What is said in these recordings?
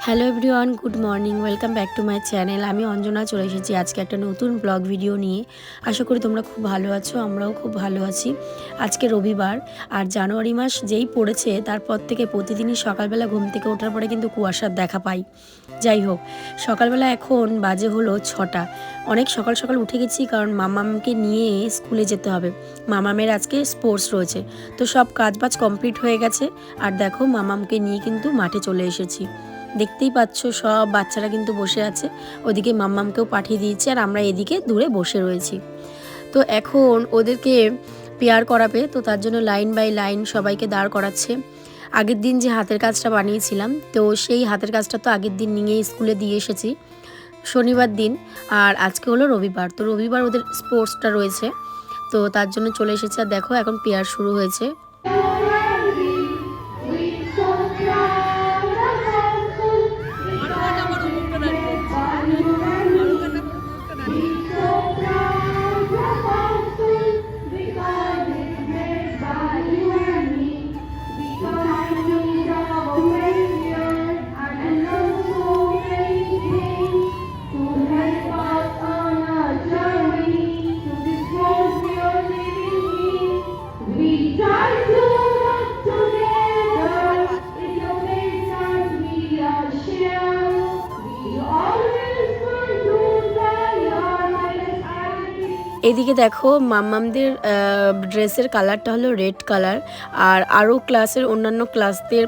Hello everyone, good morning, welcome back to my channel. আমি অঞ্জনা চলে এসেছি আজকে একটা নতুন ব্লগ ভিডিও নিয়ে। আশা করি তোমরা খুব ভালো আছো, আমরাও খুব ভালো আছি। আজকে রবিবার, আর জানুয়ারি মাস যেই পড়েছে তারপর থেকে প্রতিদিনই সকালবেলা ঘুম থেকে ওঠার পরে কিন্তু কুয়াশার দেখা পাই। যাই হোক, সকালবেলা এখন বাজে হলো 6টা। অনেক সকাল সকাল উঠে গেছি, কারণ মামামকে নিয়ে স্কুলে যেতে হবে। মামামের আজকে স্পোর্টস রয়েছে, তো সব কাজবাজ কমপ্লিট হয়ে গেছে। আর দেখো, মামামকে নিয়ে কিন্তু মাঠে চলে এসেছি। দেখতেই পাচ্ছ সব বাচ্চারা কিন্তু বসে আছে, ওদিকে মাম্মামকেও পাঠিয়ে দিয়েছে, আর আমরা এদিকে দূরে বসে রয়েছি। তো এখন ওদেরকে পেয়ার করাবে, তো তার জন্য লাইন বাই লাইন সবাইকে দাঁড় করাচ্ছে। আগের দিন যে হাতের কাজটা বানিয়েছিলাম, তো সেই হাতের কাজটা তো আগের দিন নিয়ে স্কুলে দিয়ে এসেছি শনিবার দিন, আর আজকে হলো রবিবার। তো রবিবার ওদের স্পোর্টসটা রয়েছে, তো তার জন্য চলে এসেছে। আর দেখো এখন পেয়ার শুরু হয়েছে। এদিকে দেখো, মাম্মামদের ড্রেসের কালারটা হলো রেড কালার, আর আরও ক্লাসের অন্যান্য ক্লাসদের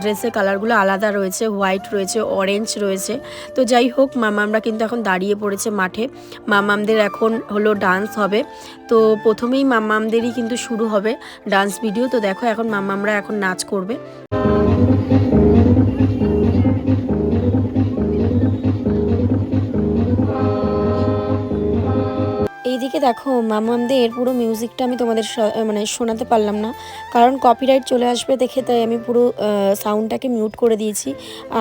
ড্রেসের কালারগুলো আলাদা রয়েছে, হোয়াইট রয়েছে, অরেঞ্জ রয়েছে। তো যাই হোক, মাম্মামরা কিন্তু এখন দাঁড়িয়ে পড়েছে মাঠে। মাম্মামদের এখন হলো ডান্স হবে, তো প্রথমেই মাম্মামদেরই কিন্তু শুরু হবে ডান্স ভিডিও। তো দেখো, এখন মাম্মামরা এখন নাচ করবে। এইদিকে দেখো, মামামদের পুরো মিউজিকটা আমি তোমাদের মানে শোনাতে পারলাম না, কারণ কপিরাইট চলে আসবে দেখে, তাই আমি পুরো সাউন্ডটাকে মিউট করে দিয়েছি।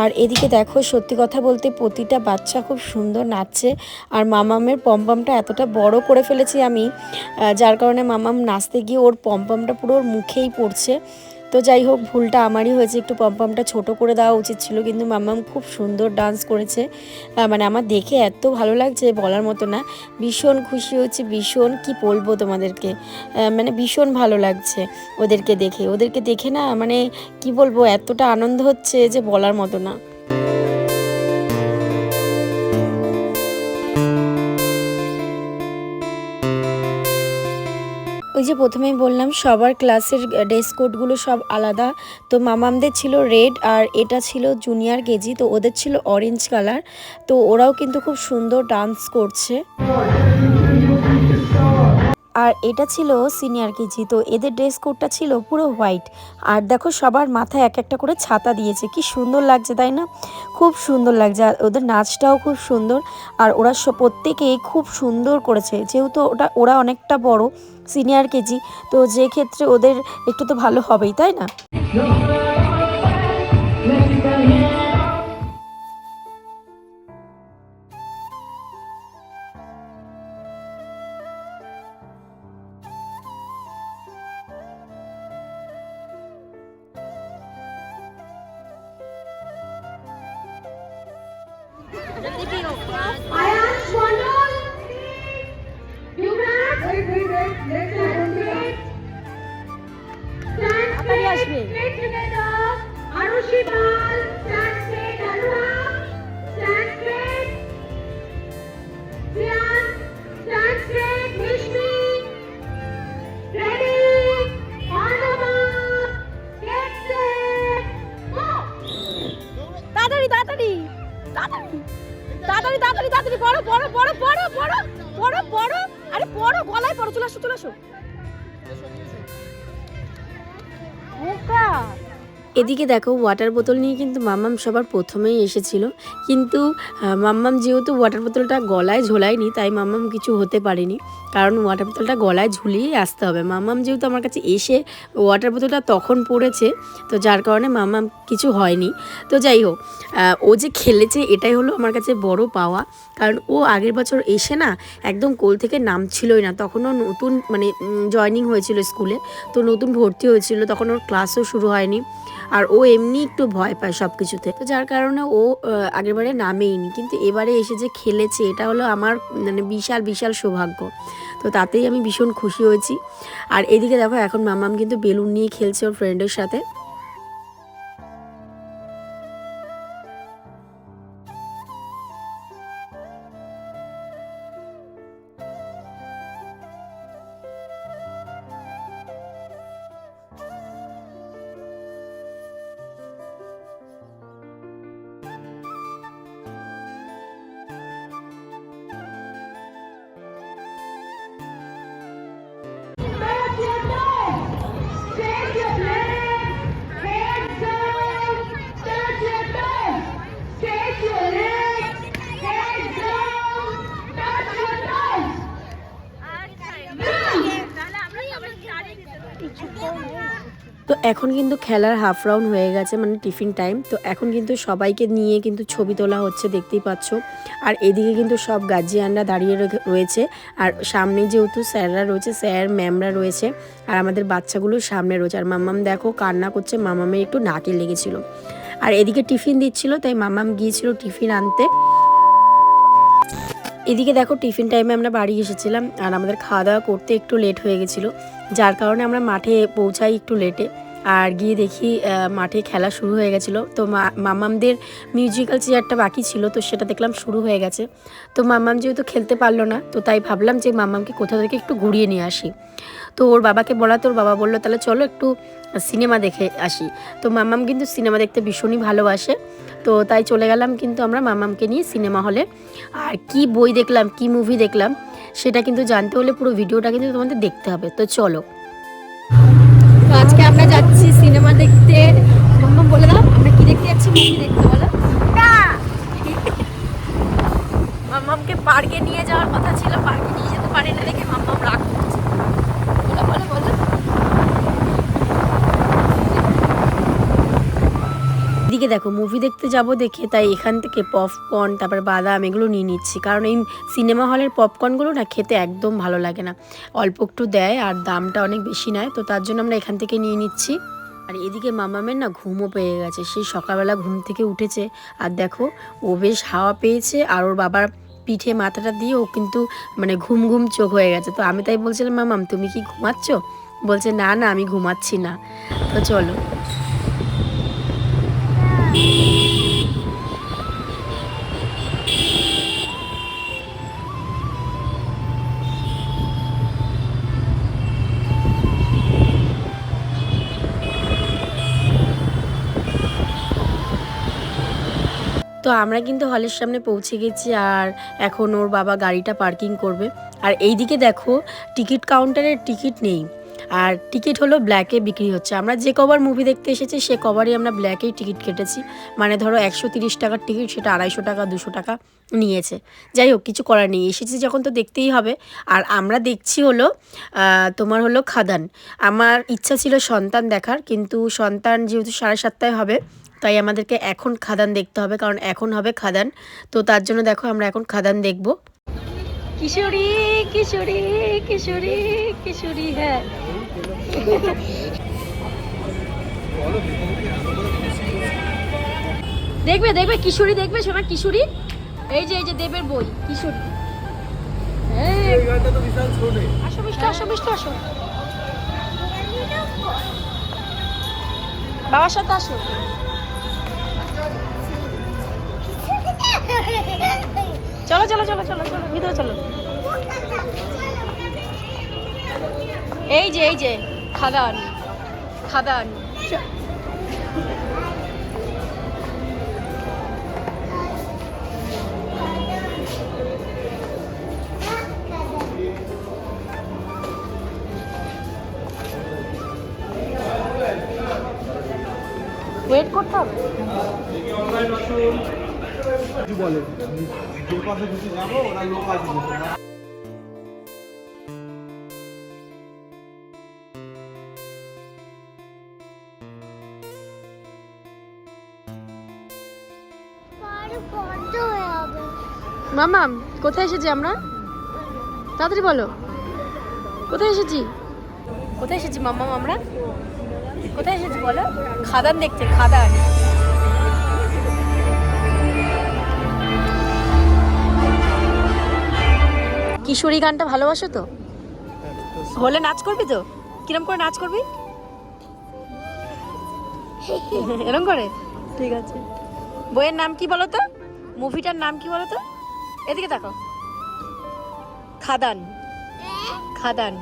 আর এদিকে দেখো, সত্যি কথা বলতে প্রতিটা বাচ্চা খুব সুন্দর নাচছে, আর মামামের পমপমটা এতটা বড় করে ফেলেছি আমি, যার কারণে মামাম নাচতে গিয়ে ওর পমপমটা পুরো ওর মুখেই পড়ছে। তো যাই হোক, ভুলটা আমারই হয়েছে, একটু পমপমটা ছোট করে দেওয়া উচিত ছিল, কিন্তু মাম্মাম খুব সুন্দর ডান্স করেছে। মানে আমার দেখে এত ভালো লাগছে, বলার মতো না। ভীষণ খুশি হচ্ছে, ভীষণ কি বলবো তোমাদেরকে, মানে ভীষণ ভালো লাগছে ওদেরকে দেখে না, মানে কি বলবো, এতটা আনন্দ হচ্ছে যে বলার মতো না। ওই যে প্রথমেই বললাম, সবার ক্লাসের ড্রেস কোডগুলো সব আলাদা। তো মামামদের ছিল রেড, আর এটা ছিল জুনিয়র কেজি, তো ওদের ছিল অরেঞ্জ কালার। তো ওরাও কিন্তু খুব সুন্দর ডান্স করছে। আর এটা ছিল সিনিয়র কেজি, তো এদের ড্রেস কোডটা ছিল পুরো হোয়াইট। আর দেখো, সবার মাথায় এক একটা করে ছাতা দিয়েছে, কি সুন্দর লাগছে তাই না? খুব সুন্দর লাগছে, আর ওদের নাচটাও খুব সুন্দর। আর ওরা প্রত্যেকেই খুব সুন্দর করেছে, যেহেতু ওরা অনেকটা বড়, সিনিয়র কেজি, তো যে ক্ষেত্রে ওদের একটু তো ভালো হবেই, তাই না? এদিকে দেখো ওয়াটার বোতল নিয়ে কিন্তু মাম্মাম সবার প্রথমেই এসেছিল, কিন্তু মাম্মাম যেহেতু ওয়াটার বোতলটা গলায় ঝোলায়নি তাই মাম্মাম কিছু হতে পারেনি, কারণ ওয়াটার বোতলটা গলায় ঝুলিয়েই আসতে হবে। মাম্মাম যেহেতু আমার কাছে এসে ওয়াটার বোতলটা তখন পড়েছে, তো যার কারণে মাম্মাম কিছু হয়নি। তো যাই হোক, ও যে খেলেছে এটাই হলো আমার কাছে বড় পাওয়া, কারণ ও আগের বছর এসে না একদম কোল থেকে নামছিলই না। তখনও নতুন মানে জয়নিং হয়েছিল স্কুলে, তো নতুন ভর্তি হয়েছিল, তখন ওর ক্লাসও শুরু হয়নি, আর ও এমনি একটু ভয় পায় সব কিছুতে, তো যার কারণে ও আগেরবারে নামেইনি। কিন্তু এবারে এসে যে খেলেছে এটা হলো আমার মানে বিশাল বিশাল সৌভাগ্য, তো তাতেই আমি ভীষণ খুশি হয়েছি। আর এদিকে দেখো এখন মাম্মাম কিন্তু বেলুন নিয়ে খেলছে ওর ফ্রেন্ডের সাথে। তো এখন কিন্তু খেলার হাফ রাউন্ড হয়ে গেছে, মানে টিফিন টাইম। তো এখন কিন্তু সবাইকে নিয়ে কিন্তু ছবি তোলা হচ্ছে, দেখতেই পাচ্ছ। আর এদিকে কিন্তু সব গার্জিয়ানরা দাঁড়িয়ে রয়েছে, আর সামনে যেহেতু স্যাররা রয়েছে, স্যার ম্যামরা রয়েছে, আর আমাদের বাচ্চাগুলো সামনে রয়েছে। আর মাম্মাম দেখো কান্না করছে, মাম্মামের একটু নাকে লেগেছিল। আর এদিকে টিফিন দিচ্ছিল, তাই মাম্মাম গিয়েছিল টিফিন আনতে। এদিকে দেখো টিফিন টাইমে আমরা বাড়ি এসেছিলাম, আর আমাদের খাওয়া দাওয়া করতে একটু লেট হয়ে গেছিলো, যার কারণে আমরা মাঠে পৌঁছাই একটু লেটে। আর গিয়ে দেখি মাঠে খেলা শুরু হয়ে গেছিলো। তো মাম্মামদের মিউজিক্যাল চেয়ারটা বাকি ছিল, তো সেটা দেখলাম শুরু হয়ে গেছে। তো মাম্মাম যেহেতু খেলতে পারলো না, তো তাই ভাবলাম যে মাম্মামকে কোথাও থেকে একটু ঘুরিয়ে নিয়ে আসি। তো ওর বাবাকে বলাতে ওর বাবা বললো তাহলে চলো একটু সিনেমা দেখে আসি। তো মাম্মাম কিন্তু সিনেমা দেখতে ভীষণই ভালোবাসে, তো তাই চলে গেলাম কিন্তু আমরা মাম্মামকে নিয়ে সিনেমা হলে। আর কি বই দেখলাম, কি মুভি দেখলাম, সেটা কিন্তু জানতে হলে পুরো ভিডিওটা কিন্তু তোমাদের দেখতে হবে। তো চলো, তো আজকে আমরা যাচ্ছি সিনেমা দেখতে। মাম্মাম বলে দাও আমরা কি দেখতে যাচ্ছি, মুভি দেখতে বলো। মাম্মামকে পার্কে নিয়ে যাওয়ার কথা ছিল, পার্কে নিয়ে যেতে পারি না দেখে মাম্মাম রাগ করছে। বলো বলো বলো। এদিকে দেখো মুভি দেখতে যাব দেখে তাই এখান থেকে পপকর্ন, তারপর বাদাম এগুলো নিয়ে নিচ্ছি, কারণ এই সিনেমা হলের পপকর্নগুলো না খেতে একদম ভালো লাগে না, অল্প একটু দেয় আর দামটা অনেক বেশি নেয়, তো তার জন্য আমরা এখান থেকে নিয়ে নিচ্ছি। আর এদিকে মামামের না ঘুমও পেয়ে গেছে, সেই সকালবেলা ঘুম থেকে উঠেছে, আর দেখো ও বেশ হাওয়া পেয়েছে, আর ওর বাবার পিঠে মাথাটা দিয়ে ও কিন্তু মানে ঘুম ঘুম চোখ হয়ে গেছে। তো আমি তাই বলছিলাম মামাম তুমি কি ঘুমাচ্ছ, বলছে না না আমি ঘুমাচ্ছি না। তো চলো, তো আমরা কিন্তু হলের সামনে পৌঁছে গেছি, আর এখন ওর বাবা গাড়িটা পার্কিং করবে। আর এইদিকে দেখো টিকিট কাউন্টারে টিকিট নেই, আর টিকিট হলো ব্ল্যাকে বিক্রি হচ্ছে। আমরা যে কবার মুভি দেখতে এসেছি সে কবারই আমরা ব্ল্যাকেই টিকিট কেটেছি, মানে ধরো 130 টাকার টিকিট সেটা 250 টাকা 200 টাকা নিয়েছে। যাই হোক কিছু করার নেই, এসেছি যখন তো দেখতেই হবে। আর আমরা দেখছি হলো তোমার হলো খাদান। আমার ইচ্ছা ছিল সন্তান দেখার, কিন্তু সন্তান যেহেতু 7:30টায় হবে, তাই আমাদেরকে এখন খাদান দেখতে হবে, কারণ এখন হবে খাদান। তো তার জন্য দেখো আমরা এখন খাদান দেখব। কিশোরী কিশোরী কিশোরী কিশোরী, হ্যাঁ দেখবে দেখবে কিশোরী দেখবে, শোনা কিশোরী, এই যে দেবের বই কিশোরী। আসো মিষ্টি আসো মিষ্টি আসো, বাবার সাথে আসো। চলো চলো চলো চলো চলো ভিতরে চলো। এই যে খাদান খাদান। ওয়েট করতে হবে। বলে যে পাশে ঘুরতে যাবো ওরা লোক আসবে। মামাম কোথায় এসেছি আমরা? তাড়াতাড়ি বলো, কোথায় এসেছি? কোথায় এসেছি মামাম? আমরা কোথায় এসেছি বলো? খাদান দেখতে, খাদান। কিশোরী গানটা ভালোবাসো তো? হলে নাচ করবি তো? কিরম করে নাচ করবি? এরম করে? ঠিক আছে। বইয়ের নাম কি বলো তো? মুভিটার নাম কি বলো তো? এদিকে দেখো। খাদান। খাদান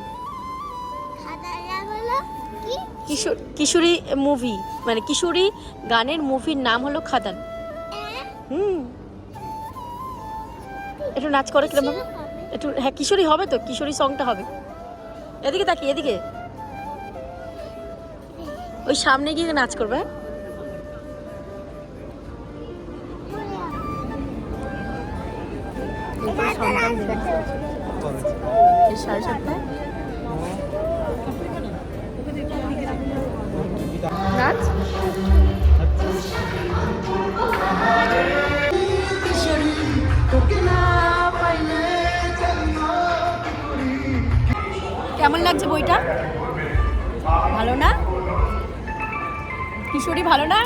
কিশোরী মুভি, মানে কিশোরী গানের মুভির নাম হলো খাদান। একটু নাচ করে কিরম হবে? একটু, হ্যাঁ কিশোরী হবে তো, কিশোরী সংটা হবে। এদিকে তাকি, এদিকে। ওই সামনে গিয়ে নাচ করবে। সাড়ে 7টায় নাচ। কেমন লাগছে বইটা? ভালো না? কিশোরী ভালো না?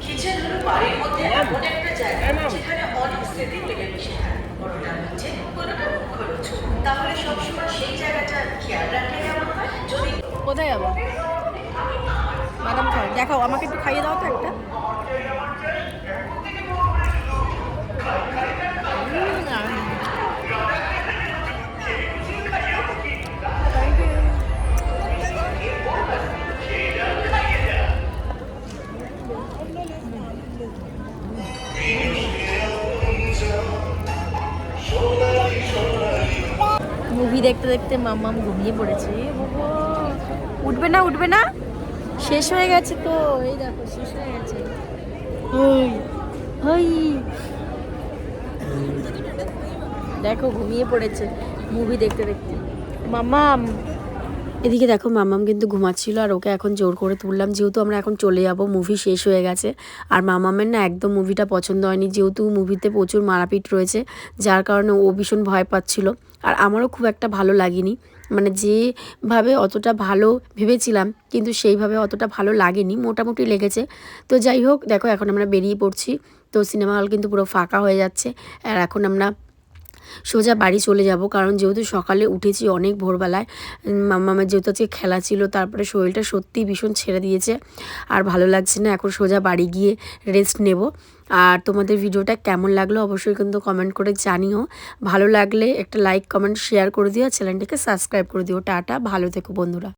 কিচেন হলো বাড়ির মধ্যে এমন একটা জায়গা যেখানে অনেক স্মৃতি মিলেমিশে থাকে। কোনোটার মধ্যে কোনোটার খরচ, তাহলে সবসময় সেই জায়গাটা খেয়াল রাখলে কেমন হয়? যদি কোথায় যাবো? বাদাম খাও, দেখাও আমাকে একটু খাইয়ে দাও তো একটা। মুভি দেখতে দেখতে মাম্মাম ঘুমিয়ে পড়েছে। উঠবে না, উঠবে না, শেষ হয়ে গেছে তো। এই দেখো শেষ হয়ে গেছে। দেখো ঘুমিয়ে পড়েছে মুভি দেখতে দেখতে মাম্মাম। এদিকে দেখো মাম্মাম কিন্তু ঘুমাচ্ছিল, আর ওকে এখন জোর করে তুললাম, যেহেতু আমরা এখন চলে যাব, মুভি শেষ হয়ে গেছে। আর মাম্মামের না একদম মুভিটা পছন্দ হয়নি, যেহেতু মুভিতে প্রচুর মারাপিট রয়েছে, যার কারণে ও ভীষণ ভয় পাচ্ছিল। আর আমারও খুব একটা ভালো লাগেনি, মানে যেভাবে অতটা ভালো ভেবেছিলাম কিন্তু সেইভাবে অতটা ভালো লাগেনি, মোটামুটি লেগেছে। তো যাই হোক, দেখো এখন আমরা বেরিয়ে পড়ছি। তো সিনেমা হল কিন্তু পুরো ফাঁকা হয়ে যাচ্ছে, আর এখন আমরা সোজা বাড়ি চলে যাব, কারণ যেহেতু সকালে উঠেছি অনেক ভোরবেলায়। মাম্মামের যেহেতু আজকে খেলা ছিল, তারপরে শরীরটা সত্যিই ভীষণ ছেড়ে দিয়েছে, আর ভালো লাগছে না। এখন সোজা বাড়ি গিয়ে রেস্ট নেব। আর তোমাদের ভিডিওটা কেমন লাগলো অবশ্যই কিন্তু কমেন্ট করে জানিও। ভালো লাগলে একটা লাইক, কমেন্ট, শেয়ার করে দিও, আর চ্যানেলটিকে সাবস্ক্রাইব করে দিও। টাটা, ভালো থেকো বন্ধুরা।